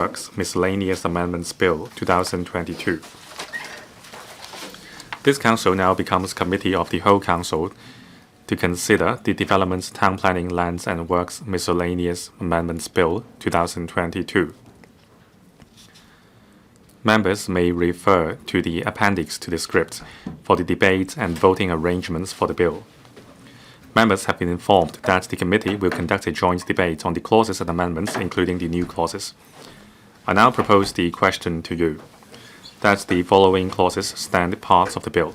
Works Miscellaneous Amendments Bill 2022. This Council now becomes Committee of the whole Council to consider the Development, Town Planning, Lands and Works Miscellaneous Amendments Bill 2022. Members may refer to the appendix to the script for the debate and voting arrangements for the bill. Members have been informed that the committee will conduct a joint debate on the clauses and amendments, including the new clauses. I now propose the question to you, that the following clauses stand parts of the bill.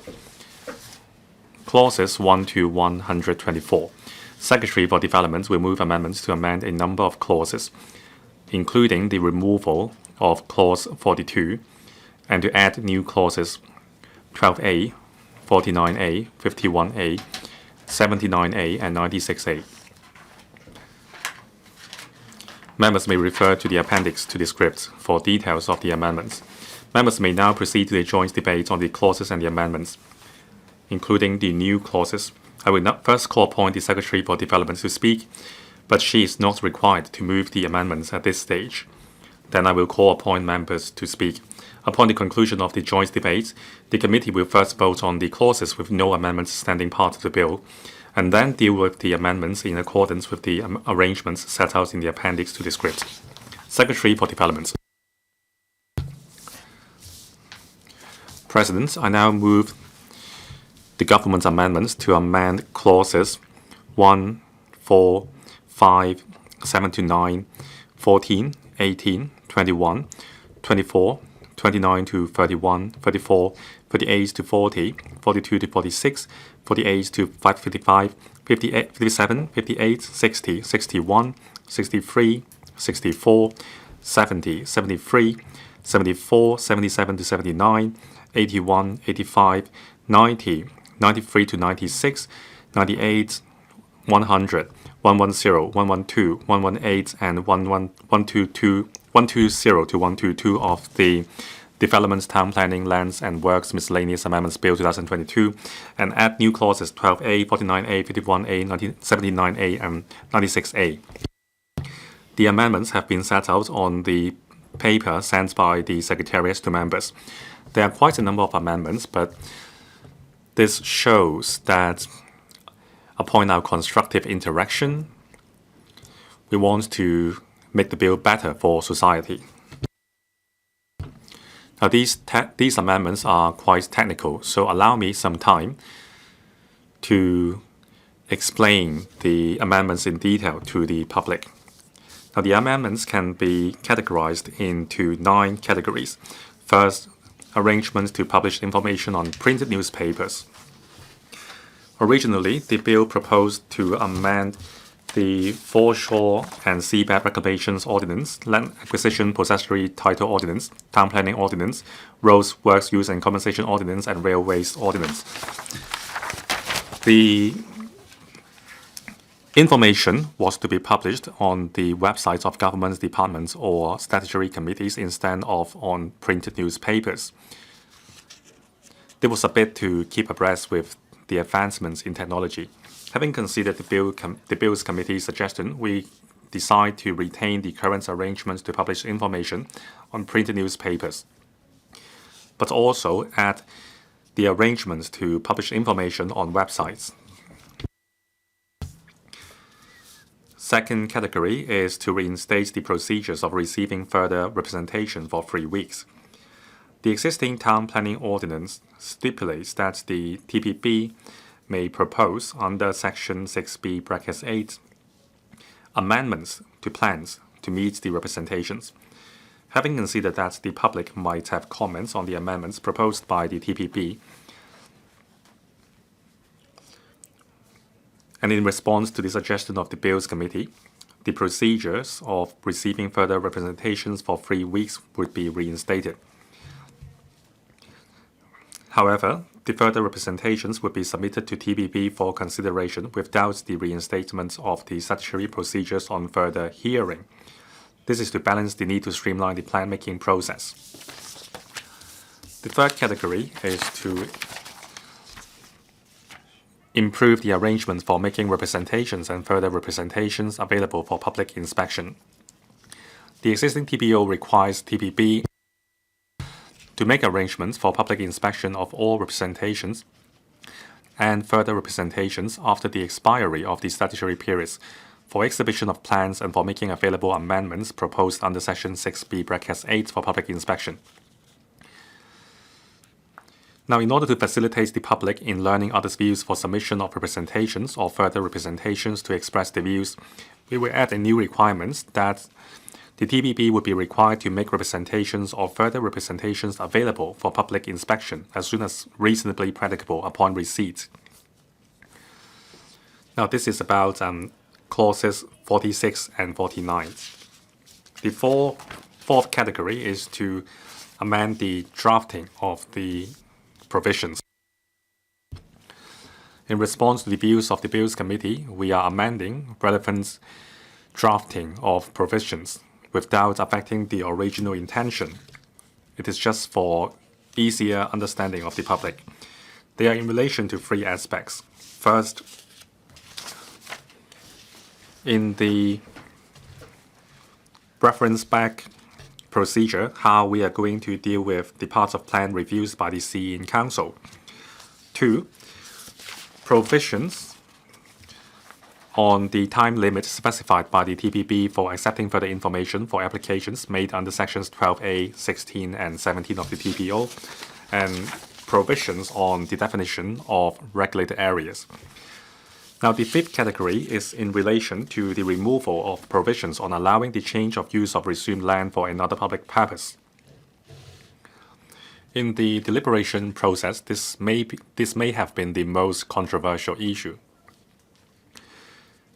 Clauses 1 to 124. Secretary for Development will move amendments to amend a number of clauses, including the removal of Clause 42, and to add new clauses 12A, 49A, 51A, 79A, and 96A. Members may refer to the appendix to the script for details of the amendments. Members may now proceed to the joint debate on the clauses and the amendments, including the new clauses. I will not first call upon the Secretary for Development to speak, but she is not required to move the amendments at this stage. Then I will call upon members to speak. Upon the conclusion of the joint debate, the committee will first vote on the clauses with no amendments standing part of the bill, and then deal with the amendments in accordance with the arrangements set out in the appendix to the script. Secretary for Development. President, I now move the government amendments to amend clauses 1, 4, 5, 7 to 9, 14, 18, 21, 24, 29 to 31, 34, 38 to 40, 42 to 46, 48 to 55, 58, 57, 58, 60, 61, 63, 64, 70, 73, 74, 77 to 79, 81, 85, 90, 93 to 96, 98, 100, 110, 112, 118, and 120 to 122 of the Development, Town Planning, Lands and Works Miscellaneous Amendments Bill 2022, and add new clauses 12A, 49A, 51A, 79A, and 96A. The amendments have been set out on the paper sent by the Secretariat to members. There are quite a number of amendments, but this shows that upon our constructive interaction, we want to make the bill better for society. Now, these amendments are quite technical, so allow me some time to explain the amendments in detail to the public. Now, the amendments can be categorized into 9 categories. First, arrangements to publish information on printed newspapers. Originally, the bill proposed to amend the Foreshore and Seabed Reclamations Ordinance, Land Acquisition Possessory Title Ordinance, Town Planning Ordinance, Roads, Works Use and Compensation Ordinance, and Railways Ordinance. The information was to be published on the websites of government departments or statutory committees instead of on printed newspapers. There was a bit to keep abreast with the advancements in technology. Having considered the Bills Committee's suggestion, we decide to retain the current arrangements to publish information on printed newspapers, but also add the arrangements to publish information on websites. Second category is to reinstate the procedures of receiving further representation for 3 weeks. The existing Town Planning Ordinance stipulates that the TPB may propose under Section 6B(8) amendments to plans to meet the representations. Having considered that the public might have comments on the amendments proposed by the TPB, and in response to the suggestion of the Bills Committee, the procedures of receiving further representations for 3 weeks would be reinstated. However, the further representations would be submitted to TPB for consideration without the reinstatement of the statutory procedures on further hearing. This is to balance the need to streamline the plan-making process. The third category is to improve the arrangements for making representations and further representations available for public inspection. The existing TPO requires TPB to make arrangements for public inspection of all representations and further representations after the expiry of the statutory periods for exhibition of plans and for making available amendments proposed under Section 6B(8) for public inspection. Now, in order to facilitate the public in learning others' views for submission of representations or further representations to express the views, we will add a new requirement that the TPB would be required to make representations or further representations available for public inspection as soon as reasonably practicable upon receipt. Now, this is about clauses 46 and 49. The fourth category is to amend the drafting of the provisions. In response to the views of the Bills Committee, we are amending relevant drafting of provisions without affecting the original intention. It is just for easier understanding of the public. They are in relation to three aspects. First, in the reference back procedure, how we are going to deal with the parts of plan reviews by the CE in Council. Two, provisions on the time limit specified by the TPB for accepting further information for applications made under Sections 12A, 16, and 17 of the TPO, and provisions on the definition of regulated areas. Now, the fifth category is in relation to the removal of provisions on allowing the change of use of resumed land for another public purpose. In the deliberation process, this may have been the most controversial issue.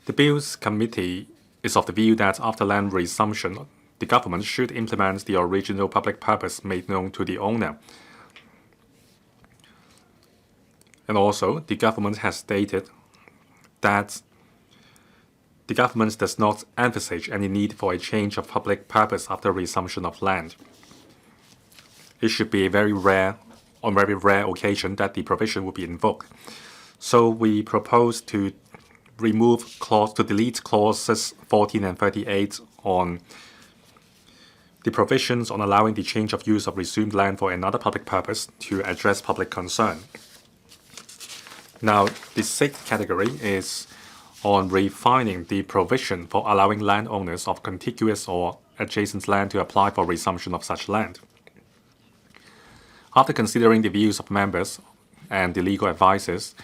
The Bills Committee is of the view that after land resumption, the government should implement the original public purpose made known to the owner. And also, the government has stated that the government does not envisage any need for a change of public purpose after resumption of land. It should be a very rare occasion that the provision will be invoked. So we propose to delete clauses 14 and 38 on the provisions on allowing the change of use of resumed land for another public purpose to address public concern. Now, the sixth category is on refining the provision for allowing landowners of contiguous or adjacent land to apply for resumption of such land. After considering the views of members and the legal advisors,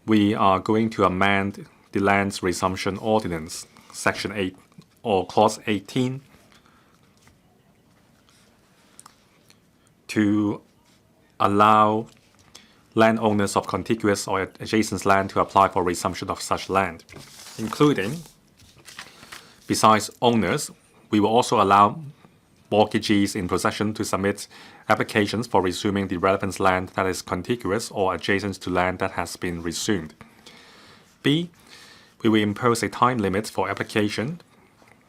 we are going to amend the Lands Resumption Ordinance, Section 8 or Clause 18, to allow landowners of contiguous or adjacent land to apply for resumption of such land, including, besides owners, we will also allow mortgagees in possession to submit applications for resuming the relevant land that is contiguous or adjacent to land that has been resumed. B, we will impose a time limit for application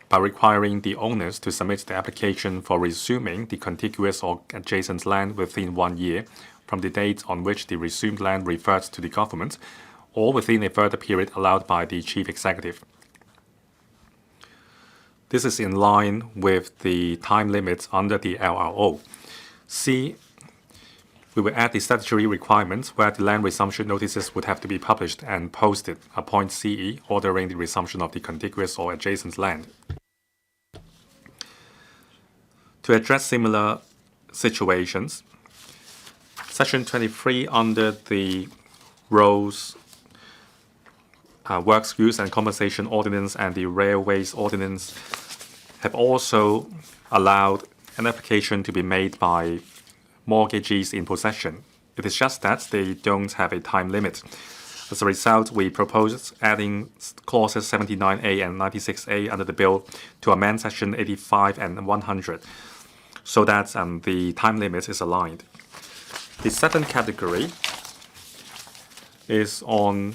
by requiring the owners to submit the application for resuming the contiguous or adjacent land within 1 year from the date on which the resumed land refers to the government, or within a further period allowed by the Chief Executive. This is in line with the time limits under the LRO. C, we will add the statutory requirements where the land resumption notices would have to be published and posted upon CE ordering the resumption of the contiguous or adjacent land. To address similar situations, Section 23 under the Roads, Works Use and Compensation Ordinance and the Railways Ordinance have also allowed an application to be made by mortgagees in possession. It is just that they don't have a time limit. As a result, we propose adding clauses 79A and 96A under the bill to amend Section 85 and 100 so that the time limit is aligned. The seventh category is on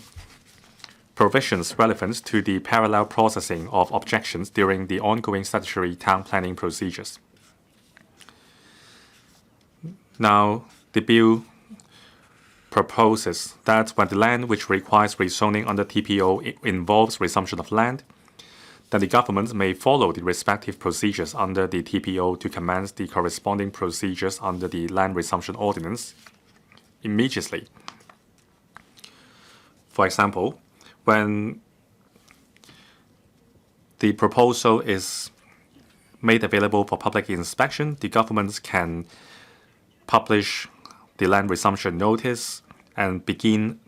provisions relevant to the parallel processing of objections during the ongoing statutory town planning procedures. Now, the bill proposes that when the land which requires rezoning under TPO involves resumption of land, then the government may follow the respective procedures under the TPO to commence the corresponding procedures under the Land Resumption Ordinance immediately. For example, when the proposal is made available for public inspection, the government can publish the land resumption notice and begin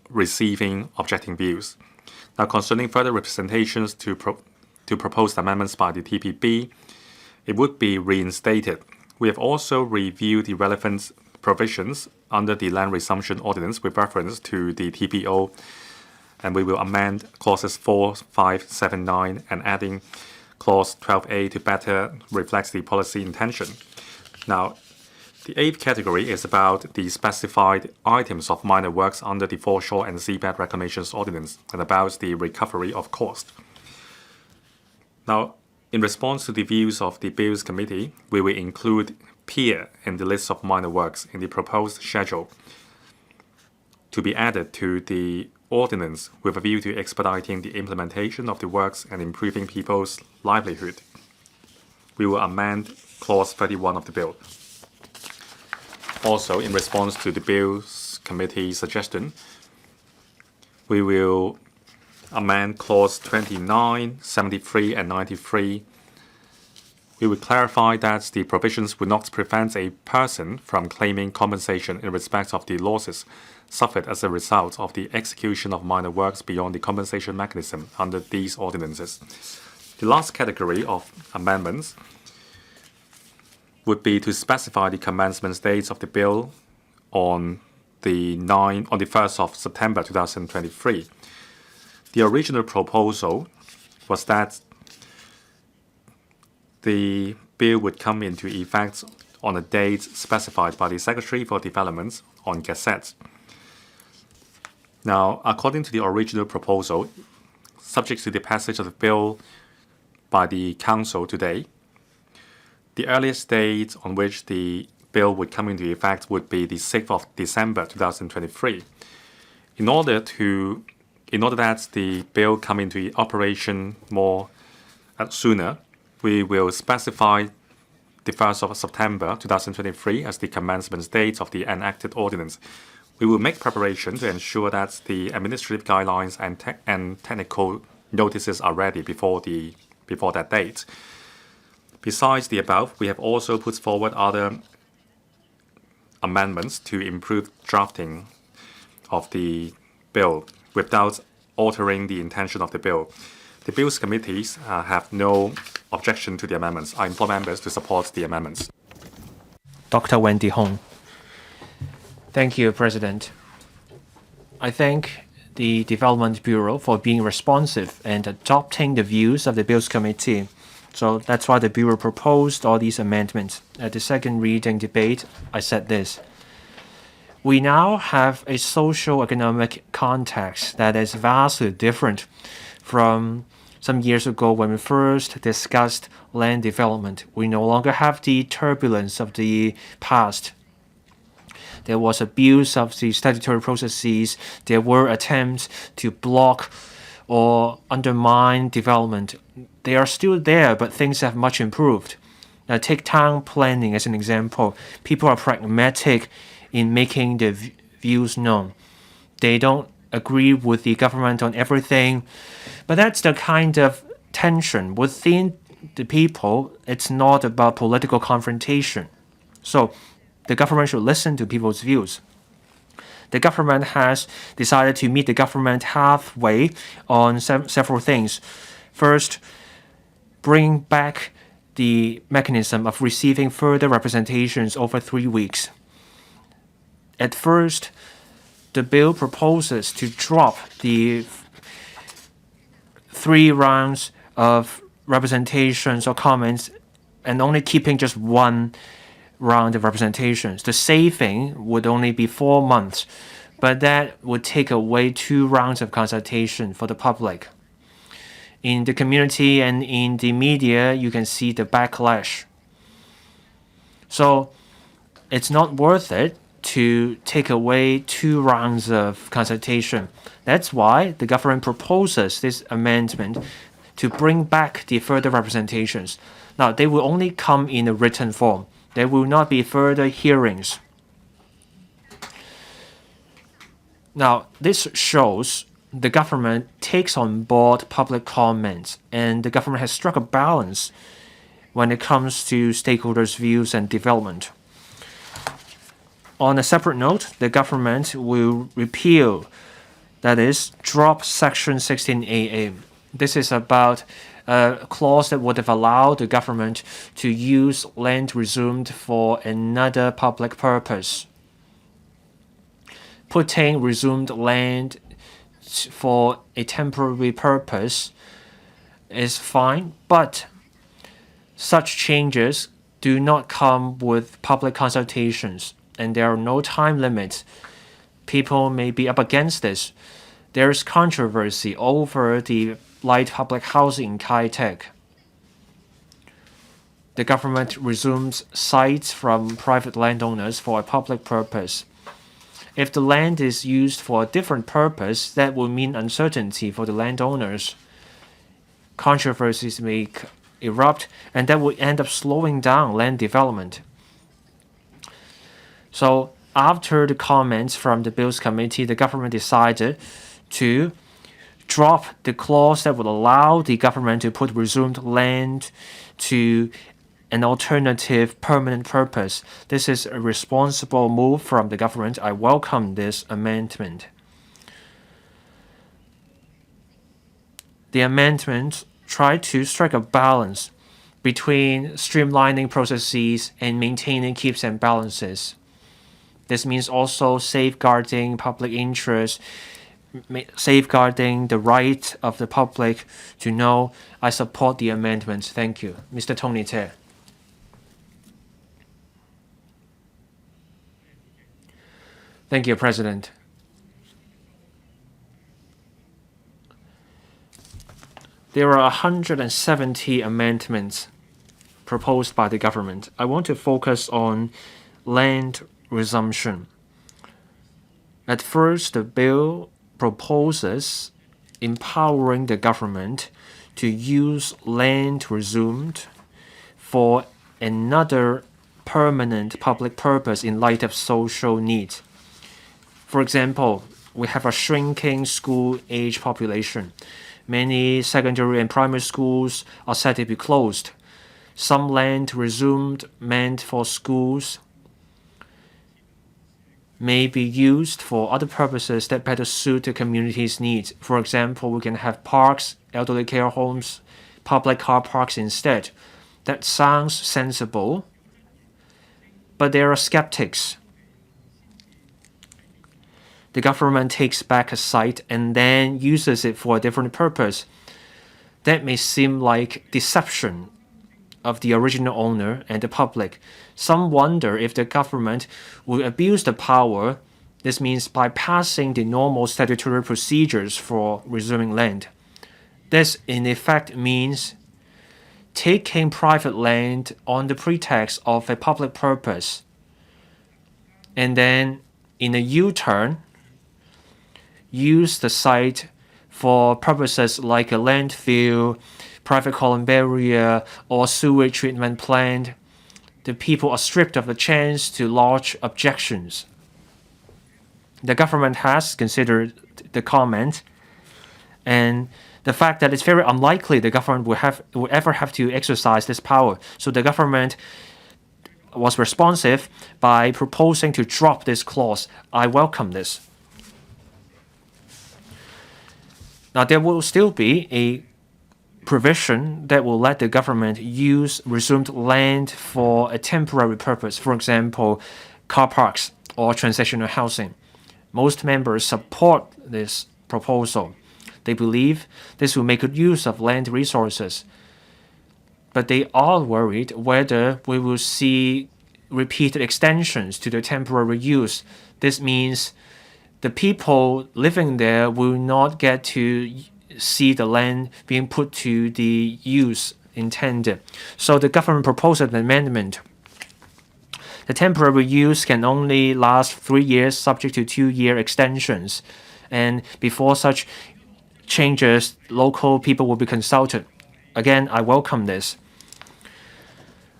receiving objecting views. Now, concerning further representations to proposed amendments by the TPB, it would be reinstated. We have also reviewed the relevant provisions under the Land Resumption Ordinance with reference to the TPO, and we will amend clauses 4, 5, 7, 9, and adding clause 12A to better reflect the policy intention. Now, the eighth category is about the specified items of minor works under the Foreshore and Seabed Reclamations Ordinance and about the recovery of cost. Now, in response to the views of the Bills Committee, we will include pier in the list of minor works in the proposed schedule to be added to the ordinance with a view to expediting the implementation of the works and improving people's livelihood. We will amend clause 31 of the bill. Also, in response to the Bills Committee suggestion, we will amend clause 29, 73, and 93. We will clarify that the provisions will not prevent a person from claiming compensation in respect of the losses suffered as a result of the execution of minor works beyond the compensation mechanism under these ordinances. The last category of amendments would be to specify the commencement dates of the bill on the 1st of September 2023. The original proposal was that the bill would come into effect on a date specified by the Secretary for Development on Gazette. Now, according to the original proposal, subject to the passage of the bill by the Council today, the earliest date on which the bill would come into effect would be the 6th of December 2023. In order that the bill come into operation more sooner, we will specify the 1st of September 2023 as the commencement date of the enacted ordinance. We will make preparation to ensure that the administrative guidelines and technical notices are ready before that date. Besides the above, we have also put forward other amendments to improve drafting of the bill without altering the intention of the bill. The Bills Committees have no objection to the amendments. I implore members to support the amendments. Dr. Wendy Hong. Thank you, President. I thank the Development Bureau for being responsive and adopting the views of the Bills Committee. So that's why the Bureau proposed all these amendments. At the second reading debate, I said this. We now have a socio-economic context that is vastly different from some years ago when we first discussed land development. We no longer have the turbulence of the past. There was abuse of the statutory processes. There were attempts to block or undermine development. They are still there, but things have much improved. Now, take town planning as an example. People are pragmatic in making their views known. They don't agree with the government on everything, but that's the kind of tension within the people. It's not about political confrontation. So the government should listen to people's views. The government has decided to meet the government halfway on several things. First, bring back the mechanism of receiving further representations over 3 weeks. At first, the bill proposes to drop the 3 rounds of representations or comments and only keeping just 1 round of representations. The saving would only be 4 months, but that would take away 2 rounds of consultation for the public. In the community and in the media, you can see the backlash. So it's not worth it to take away 2 rounds of consultation. That's why the government proposes this amendment to bring back the further representations. Now, they will only come in a written form. There will not be further hearings. Now, this shows the government takes on board public comments, and the government has struck a balance when it comes to stakeholders' views and development. On a separate note, the government will repeal, that is, drop Section 16AA. This is about a clause that would have allowed the government to use land resumed for another public purpose. Putting resumed land for a temporary purpose is fine, but such changes do not come with public consultations, and there are no time limits. People may be up against this. There is controversy over the light public housing in Kai-Tak. The government resumes sites from private landowners for a public purpose. If the land is used for a different purpose, that will mean uncertainty for the landowners. Controversies may erupt, and that will end up slowing down land development. So, after the comments from the Bills Committee, the government decided to drop the clause that would allow the government to put resumed land to an alternative permanent purpose. This is a responsible move from the government. I welcome this amendment. The amendment tried to strike a balance between streamlining processes and maintaining keeps and balances. This means also safeguarding public interest, safeguarding the right of the public to know. I support the amendment. Thank you. Mr. Tony Te. Thank you, President. There are 170 amendments proposed by the government. I want to focus on land resumption. At first, the bill proposes empowering the government to use land resumed for another permanent public purpose in light of social needs. For example, we have a shrinking school-age population. Many secondary and primary schools are said to be closed. Some land resumed meant for schools may be used for other purposes that better suit the community's needs. For example, we can have parks, elderly care homes, public car parks instead. That sounds sensible, but there are skeptics. The government takes back a site and then uses it for a different purpose. That may seem like deception of the original owner and the public. Some wonder if the government will abuse the power. This means bypassing the normal statutory procedures for resuming land. This, in effect, means taking private land on the pretext of a public purpose, and then, in a U-turn, use the site for purposes like a landfill, private columbarium, or sewage treatment plant. The people are stripped of the chance to lodge objections. The government has considered the comment, and the fact that it's very unlikely the government will ever have to exercise this power. So the government was responsive by proposing to drop this clause. I welcome this. Now, there will still be a provision that will let the government use resumed land for a temporary purpose, for example, car parks or transitional housing. Most members support this proposal. They believe this will make good use of land resources. But they are worried whether we will see repeated extensions to the temporary use. This means the people living there will not get to see the land being put to the use intended. So the government proposed an amendment. The temporary use can only last 3 years, subject to 2-year extensions. And before such changes, local people will be consulted. again, I welcome this.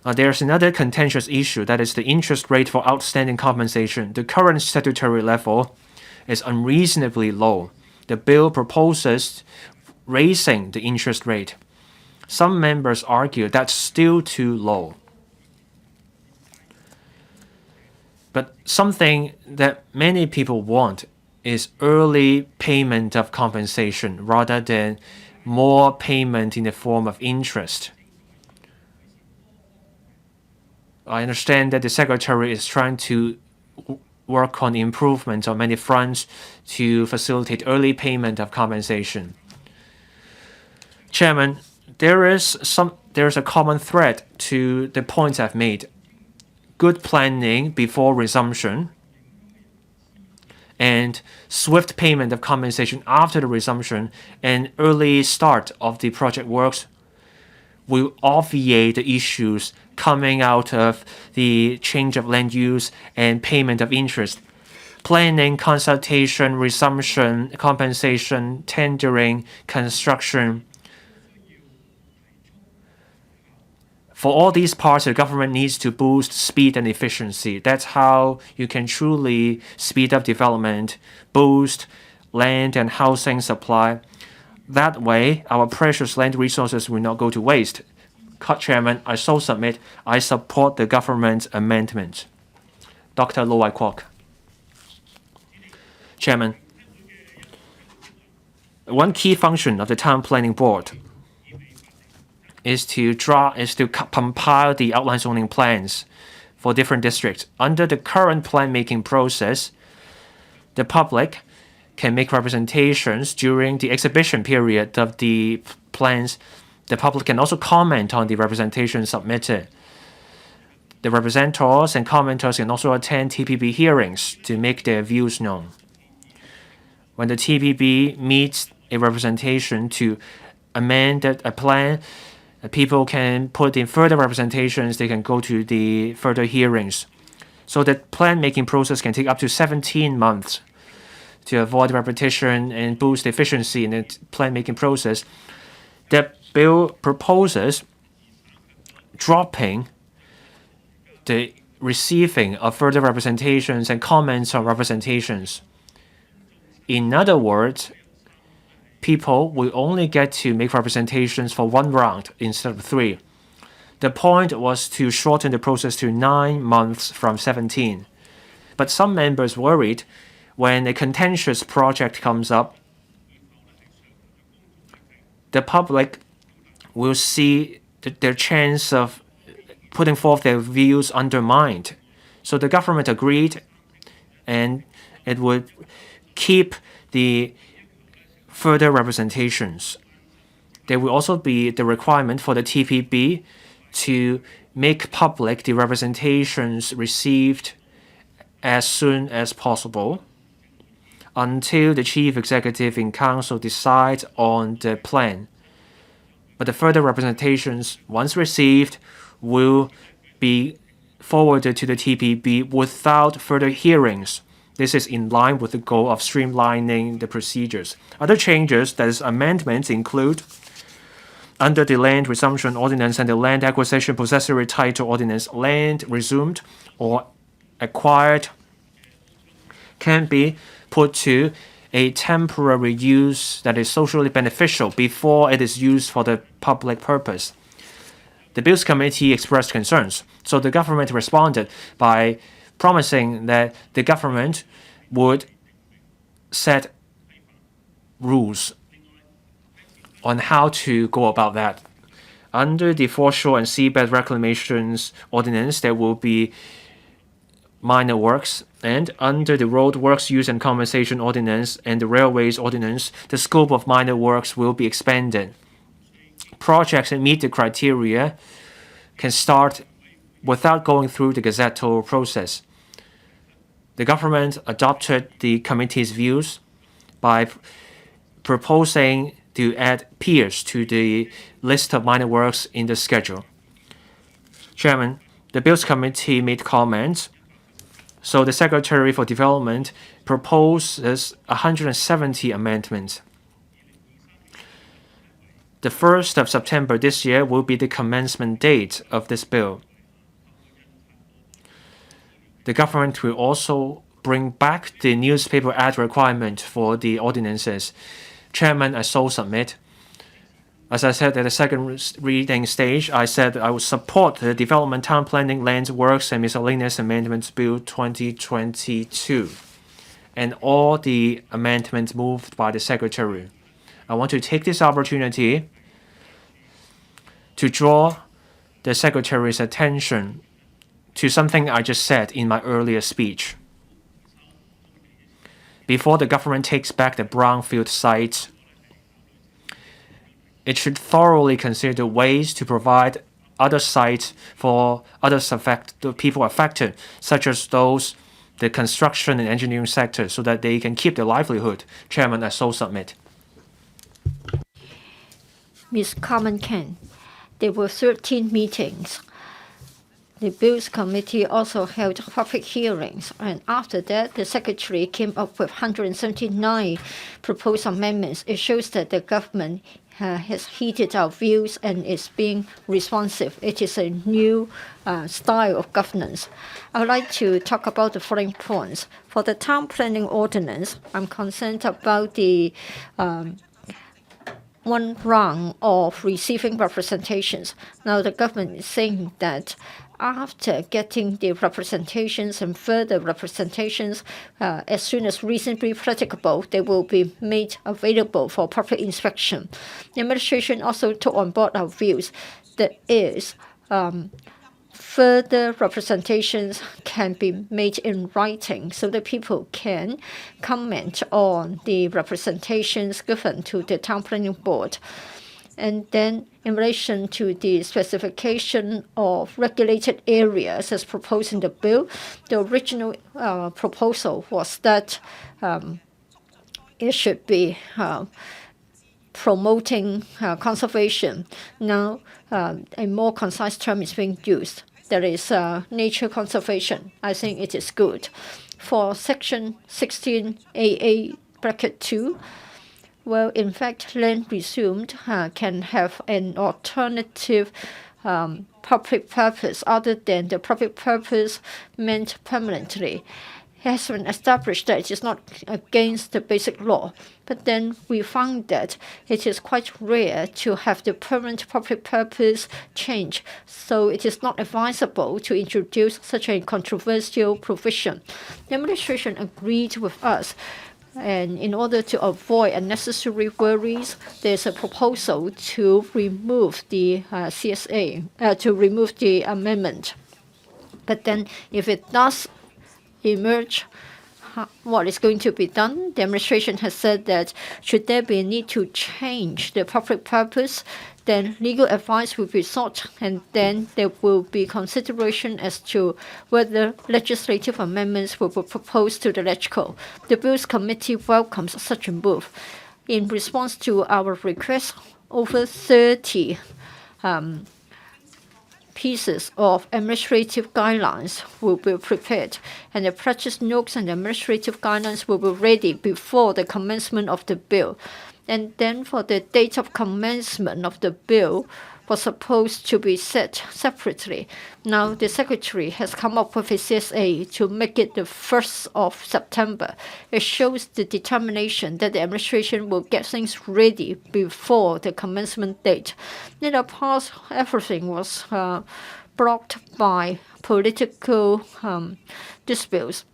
There's another contentious issue, that is the interest rate for outstanding compensation. The current statutory level is unreasonably low. The bill proposes raising the interest rate. Some members argue that's still too low. But something that many people want is early payment of compensation rather than more payment in the form of interest. I understand that the Secretary is trying to work on improvements on many fronts to facilitate early payment of compensation. Chairman, there's a common thread to the points I've made. Good planning before resumption and swift payment of compensation after the resumption and early start of the project works will obviate the issues coming out of the change of land use and payment of interest. Planning, consultation, resumption, compensation, tendering, construction. For all these parts, the government needs to boost speed and efficiency. That's how you can truly speed up development, boost land and housing supply. That way, our precious land resources will not go to waste. Chairman, I so submit. I support the government's amendment. Dr. Lo Wai Kwok. Chairman, one key function of the Town Planning Board is to compile the outline zoning plans for different districts. Under the current plan-making process, the public can make representations during the exhibition period of the plans. The public can also comment on the representation submitted. The representatives and commenters can also attend TPB hearings to make their views known. When the TPB meets a representation to amend a plan, people can put in further representations. They can go to the further hearings. So the plan-making process can take up to 17 months. To avoid repetition and boost efficiency in the plan-making process, the bill proposes dropping the receiving of further representations and comments on representations. In other words, people will only get to make representations for one round instead of 3. The point was to shorten the process to 9 months from 17. But some members worried when a contentious project comes up, the public will see their chance of putting forth their views undermined. So the government agreed, and it would keep the further representations. There will also be the requirement for the TPB to make public the representations received as soon as possible until the Chief Executive in Council decides on the plan. But the further representations, once received, will be forwarded to the TPB without further hearings. This is in line with the goal of streamlining the procedures. Other changes, that is amendments, include under the Land Resumption Ordinance and the Land Acquisition Possessory Title Ordinance, land resumed or acquired can be put to a temporary use that is socially beneficial before it is used for the public purpose. The Bills Committee expressed concerns, so the government responded by promising that the government would set rules on how to go about that. Under the Foreshore and Seabed Reclamations Ordinance, there will be minor works, and under the Road Works Use and Compensation Ordinance and the Railways Ordinance, the scope of minor works will be expanded. Projects that meet the criteria can start without going through the gazettal process. The government adopted the committee's views by proposing to add piers to the list of minor works in the schedule. Chairman, the Bills Committee made comments, so the Secretary for Development proposes 170 amendments. the 1st of September this year will be the commencement date of this bill. The government will also bring back the newspaper ad requirement for the ordinances. Chairman, I so submit. As I said at the second reading stage, I said I would support the Development, Town Planning, Land Works and Miscellaneous Amendments Bill 2022 and all the amendments moved by the Secretary. I want to take this opportunity to draw the Secretary's attention to something I just said in my earlier speech. Before the government takes back the brownfield site, it should thoroughly consider ways to provide other sites for the people affected, such as the construction and engineering sector, so that they can keep their livelihood. Chairman, I so submit. Ms. Coun, there were 13 meetings. The Bills Committee also held public hearings, and after that, the Secretary came up with 179 proposed amendments. It shows that the government has heeded our views and is being responsive. It is a new style of governance. I would like to talk about the following points. For the town planning ordinance, I'm concerned about the one round of receiving representations. Now the government is saying that after getting the representations and further representations, as soon as reasonably practicable, they will be made available for public inspection. The administration also took on board our views. That is, further representations can be made in writing so that people can comment on the representations given to the town planning board. And then in relation to the specification of regulated areas as proposed in the bill, the original proposal was that it should be promoting conservation. Now a more concise term is being used. There is nature conservation. I think it is good. For Section 16AA bracket 2, well, in fact, land resumed can have an alternative public purpose other than the public purpose meant permanently. It has been established that it is not against the basic law, but then we found that it is quite rare to have the permanent public purpose change, so it is not advisable to introduce such a controversial provision. The administration agreed with us. And in order to avoid unnecessary worries, there's a proposal to remove the CSA, to remove the amendment. But then if it does emerge, what is going to be done? The administration has said that should there be a need to change the public purpose, then legal advice will be sought, and then there will be consideration as to whether legislative amendments will be proposed to the LegCo. The Bills Committee welcomes such a move. In response to our request, over 30 pieces of administrative guidelines will be prepared, and the practice notes and administrative guidelines will be ready before the commencement of the bill. And then for the date of commencement of the bill was supposed to be set separately. Now the Secretary has come up with a CSA to make it the 1st of September. It shows the determination that the administration will get things ready before the commencement date. In the past, everything was blocked by political disputes.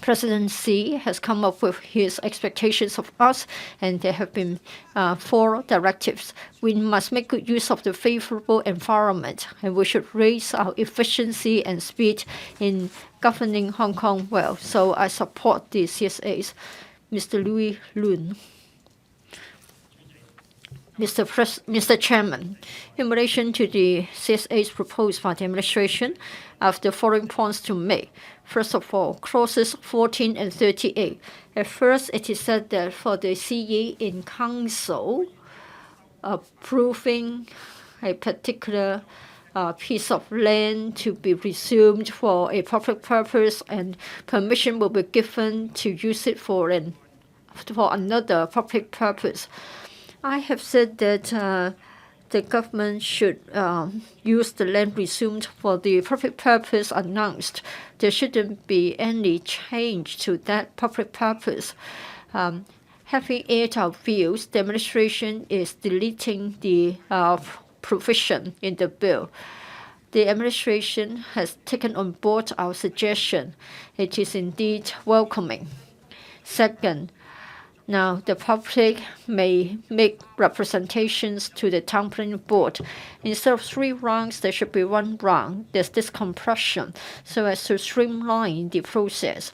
President Xi has come up with his expectations of us, and there have been 4 directives. We must make good use of the favorable environment, and we should raise our efficiency and speed in governing Hong Kong well. So I support the CSAs. Mr. Louis Lun. Mr. Chairman, in relation to the CSAs proposed by the administration, I have the following points to make. First of all, clauses 14 and 38. At first, it is said that for the CE in Council approving a particular piece of land to be resumed for a public purpose, and permission will be given to use it for another public purpose. I have said that the government should use the land resumed for the public purpose announced. There shouldn't be any change to that public purpose. Having aired our views, the administration is deleting the provision in the bill. The administration has taken on board our suggestion. It is indeed welcoming. Second, now the public may make representations to the town planning board. Instead of 3 rounds, there should be 1 round. There's this compression so as to streamline the process.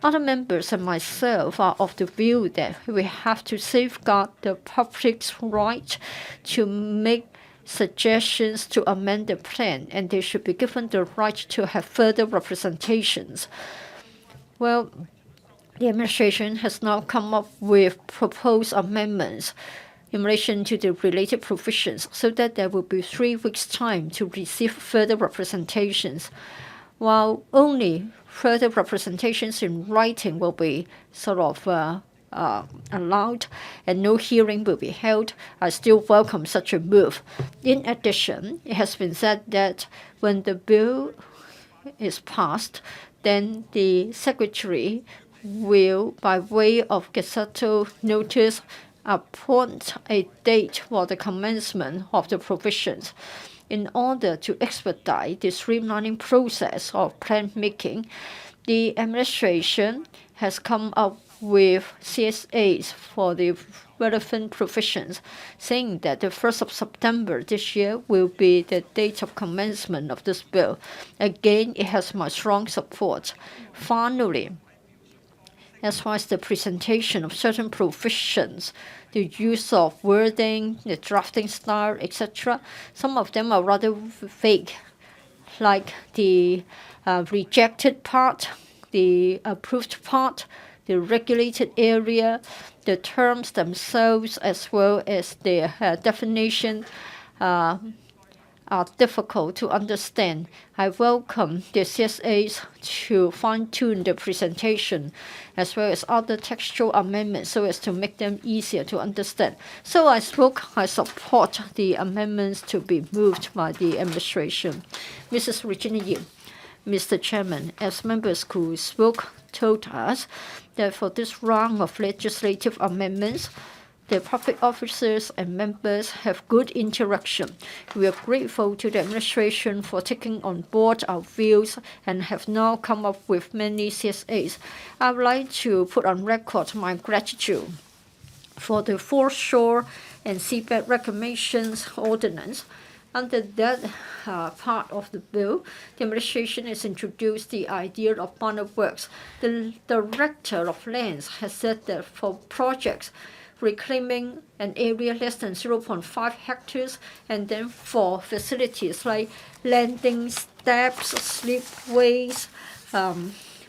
Other members and myself are of the view that we have to safeguard the public's right to make suggestions to amend the plan, and they should be given the right to have further representations. Well, the administration has now come up with proposed amendments in relation to the related provisions so that there will be 3 weeks' time to receive further representations. While only further representations in writing will be sort of allowed and no hearing will be held, I still welcome such a move. In addition, it has been said that when the bill is passed, then the Secretary will, by way of gazettal notice, appoint a date for the commencement of the provisions. In order to expedite the streamlining process of plan making, the administration has come up with CSAs for the relevant provisions, saying that the 1st of September this year will be the date of commencement of this bill. Again, it has my strong support. Finally, as far as the presentation of certain provisions, the use of wording, the drafting style, etc., some of them are rather vague, like the rejected part, the approved part, the regulated area, the terms themselves, as well as their definition, are difficult to understand. I welcome the CSAs to fine-tune the presentation as well as other textual amendments so as to make them easier to understand. So I support the amendments to be moved by the administration. Mrs. Regina Yim, Mr. Chairman, as members who spoke told us that for this round of legislative amendments, the public officers and members have good interaction. We are grateful to the administration for taking on board our views and have now come up with many CSAs. I would like to put on record my gratitude for the Foreshore and Seabed Reclamations Ordinance. Under that part of the bill, the administration has introduced the idea of partner works. The Director of Lands has said that for projects reclaiming an area less than 0.5 hectares, and then for facilities like landing steps, slipways,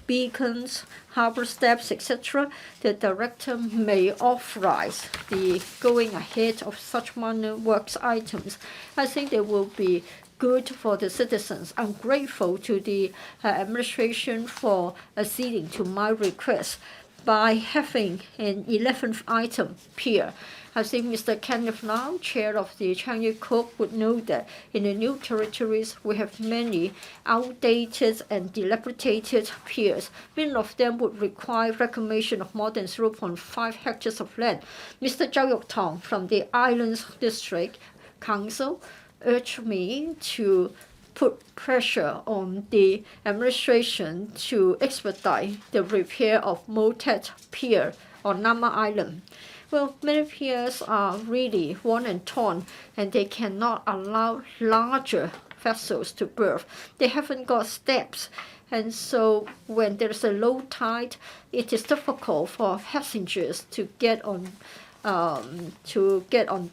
beacons, harbor steps, etc., the director may authorize the going ahead of such minor works items. I think they will be good for the citizens. I'm grateful to the administration for acceding to my request by having an 11th item here. I think Mr. Kenneth Lau, chair of the Changi Cook, would know that in the new territories we have many outdated and dilapidated piers. Many of them would require reclamation of more than 0.5 hectares of land. Mr. Zhao Yoktong from the Islands District Council urged me to put pressure on the administration to expedite the repair of Motet Pier on Nama Island. Well, many piers are really worn and torn, and they cannot allow larger vessels to berth. They haven't got steps, and so when there's a low tide, it is difficult for passengers to get on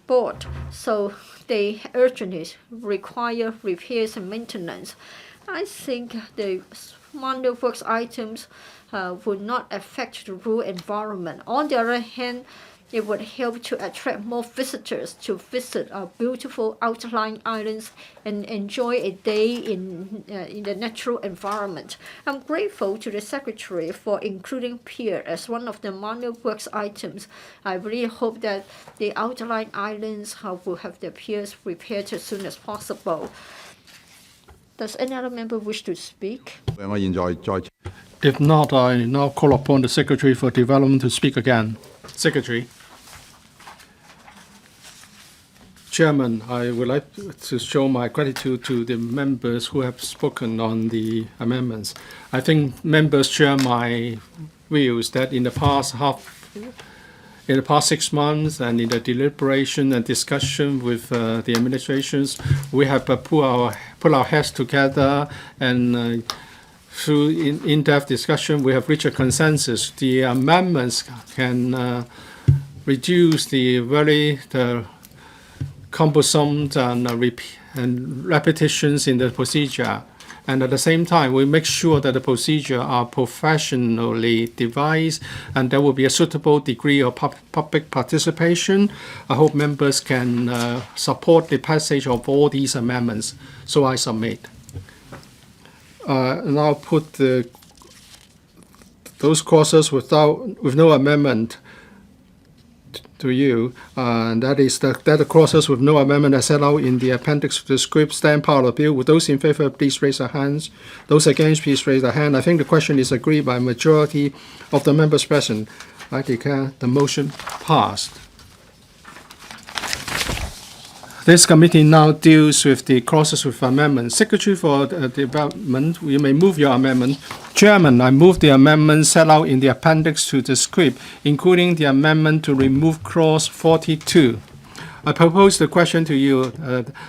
board. So they urgently require repairs and maintenance. I think the minor works items would not affect the rural environment. On the other hand, It would help to attract more visitors to visit our beautiful outlying islands and enjoy a day in the natural environment. I'm grateful to the Secretary for including pier as one of the minor works items. I really hope that the outlying islands will have their piers repaired as soon as possible. Does any other member wish to speak? If not, I now call upon the Secretary for Development to speak again. Secretary. Chairman, I would like to show my gratitude to the members who have spoken on the amendments. I think members share my views that in the past 6 months and in the deliberation and discussion with the administrations, we have put our heads together and through in-depth discussion, we have reached a consensus. The amendments can reduce the cumbersome and repetitions in the procedure. And at the same time, we make sure that the procedure are professionally devised and there will be a suitable degree of public participation. I hope members can support the passage of all these amendments. So I submit. And I'll put those clauses with no amendment to you, and that is that the clauses with no amendment are set out in the appendix to the script stand part of the bill. With those in favor, please raise their hands. Those against, please raise their hand. I think the question is agreed by a majority of the members present. I declare the motion passed. This committee now deals with the clauses with amendments. Secretary for Development, you may move your amendment. Chairman, I move the amendment set out in the appendix to the script, including the amendment to remove clause 42. I propose the question to you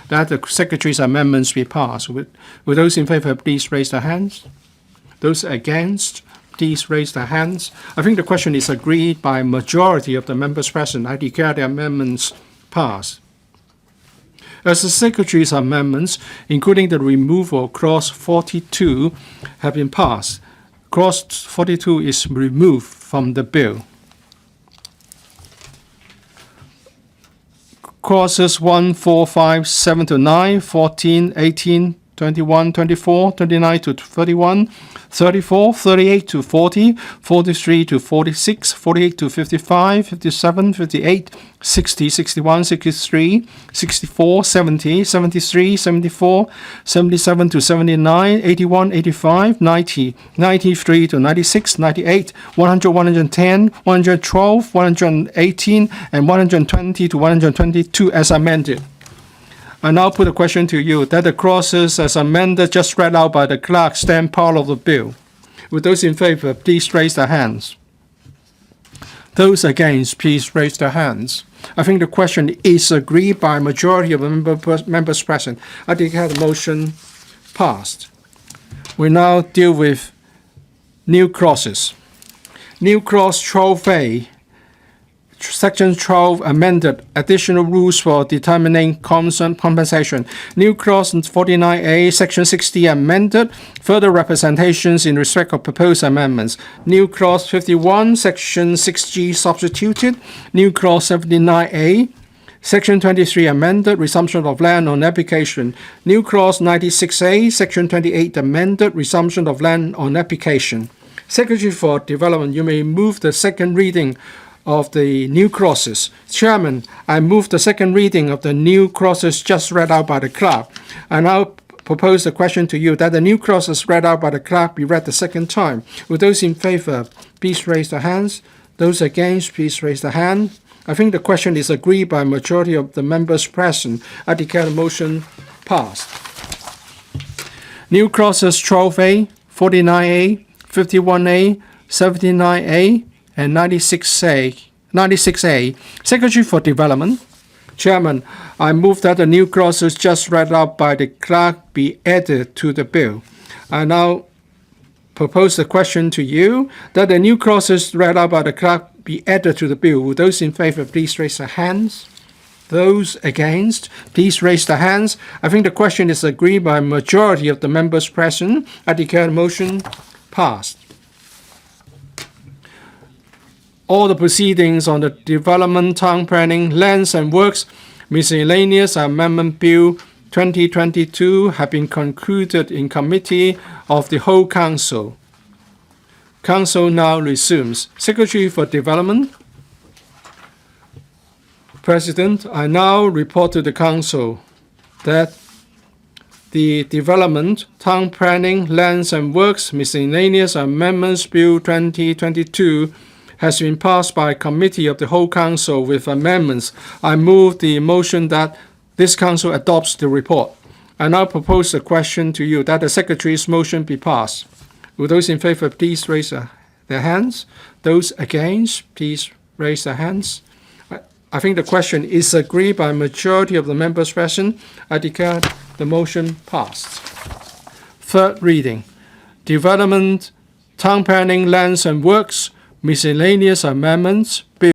that the Secretary's amendments be passed. With those in favor, please raise their hands. Those against, please raise their hands. I think the question is agreed by a majority of the members present. I declare the amendments passed. As the Secretary's amendments, including the removal of Clause 42, have been passed, Clause 42 is removed from the bill. Clauses 1, 4, 5, 7 to 9, 14, 18, 21, 24, 29 to 31, 34, 38 to 40, 43 to 46, 48 to 55, 57, 58, 60, 61, 63, 64, 70, 73, 74, 77 to 79, 81, 85, 90, 93 to 96, 98, 100, 110, 112, 118, and 120 to 122 as amended. I now put a question to you that the clauses as amended just read out by the clerk stand part of the bill. With those in favor, please raise their hands. Those against, please raise their hands. I think the question is agreed by a majority of the members present. I declare the motion passed. We now deal with new clauses. New clause 12A. Section 12 amended additional rules for determining compensation. New clause 49A, Section 60 amended further representations in respect of proposed amendments. New clause 51, Section 6G substituted. New clause 79A, Section 23 amended resumption of land on application. New clause 96A, Section 28 amended resumption of land on application. Secretary for Development, you may move the second reading of the new clauses. Chairman, I move the second reading of the new clauses just read out by the clerk. I now propose the question to you that the new clauses read out by the clerk be read the second time. With those in favor, please raise their hands. Those against, please raise their hand. I think the question is agreed by a majority of the members present. I declare the motion passed. New clauses 12A, 49A, 51A, 79A, and 96A. Secretary for Development. Chairman, I move that the new clauses just read out by the clerk be added to the bill. I now propose the question to you that the new clauses read out by the clerk be added to the bill. Will those in favor please raise their hands? Those against, please raise their hands. I think the question is agreed by a majority of the members present. I declare the motion passed. All the proceedings on the Development, Town Planning, Lands and Works Miscellaneous Amendment Bill 2022 have been concluded in Committee of the whole Council. Council now resumes. Secretary for Development. President, I now report to the Council that the Development, Town Planning, Lands and Works Miscellaneous Amendments Bill 2022 has been passed by Committee of the whole Council with amendments. I move the motion that this Council adopts the report. I now propose a question to you that the Secretary's motion be passed. Will those in favor please raise their hands? Those against, please raise their hands. I think the question is agreed by a majority of the members present. I declare the motion passed. Third reading. Development, Town Planning, Lands and Works Miscellaneous Amendments Bill